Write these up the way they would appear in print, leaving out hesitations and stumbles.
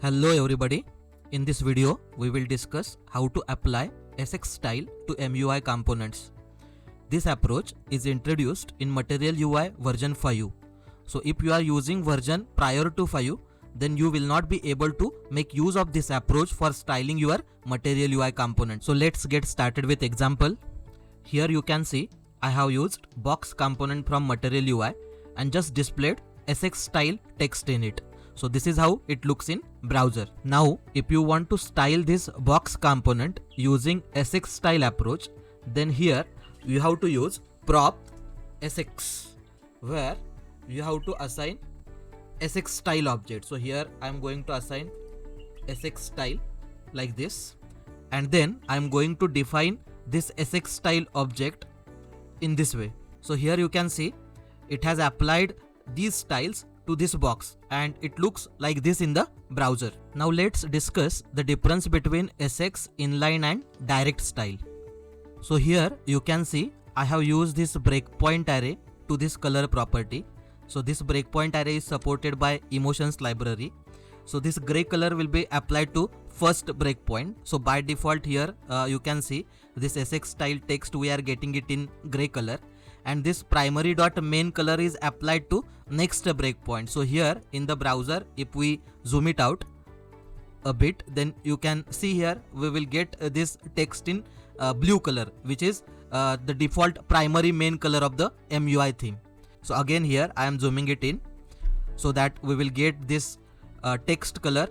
Hello everybody. In this video, we will discuss how to apply SX style to MUI components. This approach is introduced in Material UI version 5. So if you are using version prior to 5, then you will not be able to make use of this approach for styling your Material UI component. So let's get started with example. Here you can see I have used box component from Material UI and just displayed SX style text in it. So this is how it looks in browser. Now if you want to style this box component using SX style approach, then here you have to use prop SX, where you have to assign SX style object. So here I am going to assign SX style like this, and then I am going to define this SX style object in this way. So here you can see it has applied these styles to this box and it looks like this in the browser. Now let's discuss the difference between SX inline and direct style. So here you can see I have used this breakpoint array to this color property. So this breakpoint array is supported by emotions library. So this gray color will be applied to first breakpoint. So by default here you can see this SX style text, we are getting it in gray color, and this primary dot main color is applied to next breakpoint. So here in the browser, if we zoom it out a bit, then you can see here we will get this text in blue color, which is the default primary main color of the MUI theme. So again here I am zooming it in so that we will get this text color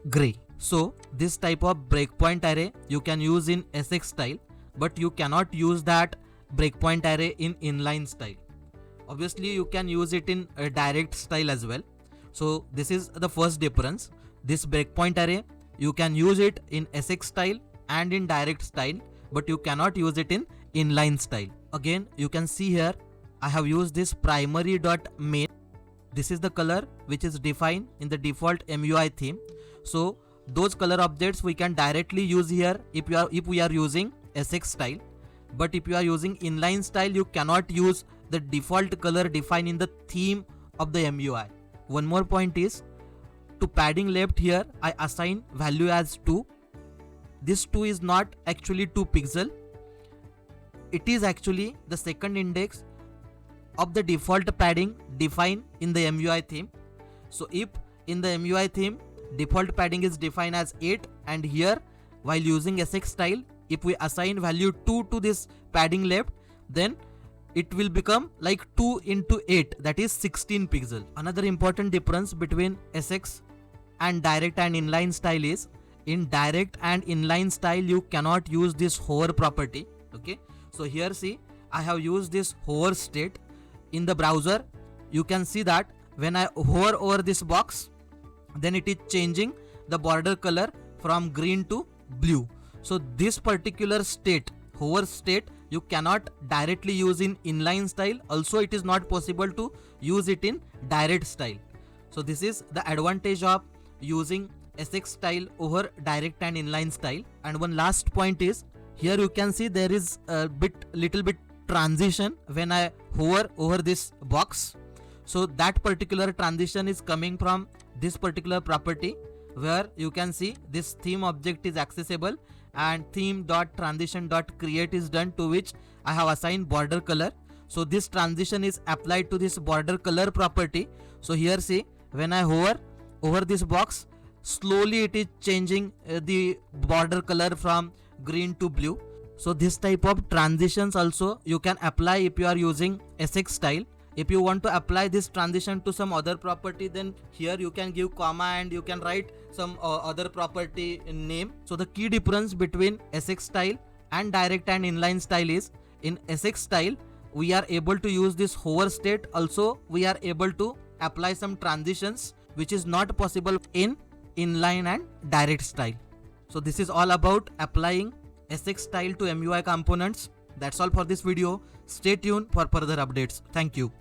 gray. So this type of breakpoint array you can use in SX style, but you cannot use that breakpoint array in inline style. Obviously you can use it in a direct style as well. So this is the first difference. This breakpoint array you can use it in SX style and in direct style, but you cannot use it in inline style. Again you can see here I have used this primary dot main. This is the color which is defined in the default MUI theme. So those color objects we can directly use here if we are using SX style. But if you are using inline style, you cannot use the default color defined in the theme of the MUI. One more point is, to padding left here I assign value as 2. This 2 is not actually 2 pixel. It is actually the second index of the default padding defined in the MUI theme. So if in the MUI theme default padding is defined as 8, and here while using SX style, if we assign value 2 to this padding left, then it will become like 2 into 8, that is 16 pixel. Another important difference between SX and direct and inline style is, in direct and inline style you cannot use this hover property. Okay, so here see I have used this hover state. In the browser you can see that when I hover over this box, then it is changing the border color from green to blue. So this particular state, hover state, you cannot directly use in inline style. Also it is not possible to use it in direct style. So this is the advantage of using SX style over direct and inline style. And one last point is, here you can see there is a little bit transition when I hover over this box. So that particular transition is coming from this particular property, where you can see this theme object is accessible and theme.transition.create is done, to which I have assigned border color. So this transition is applied to this border color property. So here see when I hover over this box, slowly it is changing the border color from green to blue. So this type of transitions also you can apply if you are using SX style. If you want to apply this transition to some other property, then here you can give comma and you can write some other property name. So the key difference between SX style and direct and inline style is, in SX style we are able to use this hover state. Also we are able to apply some transitions which is not possible in inline and direct style. So this is all about applying SX style to MUI components. That's all for this video. Stay tuned for further updates. Thank you.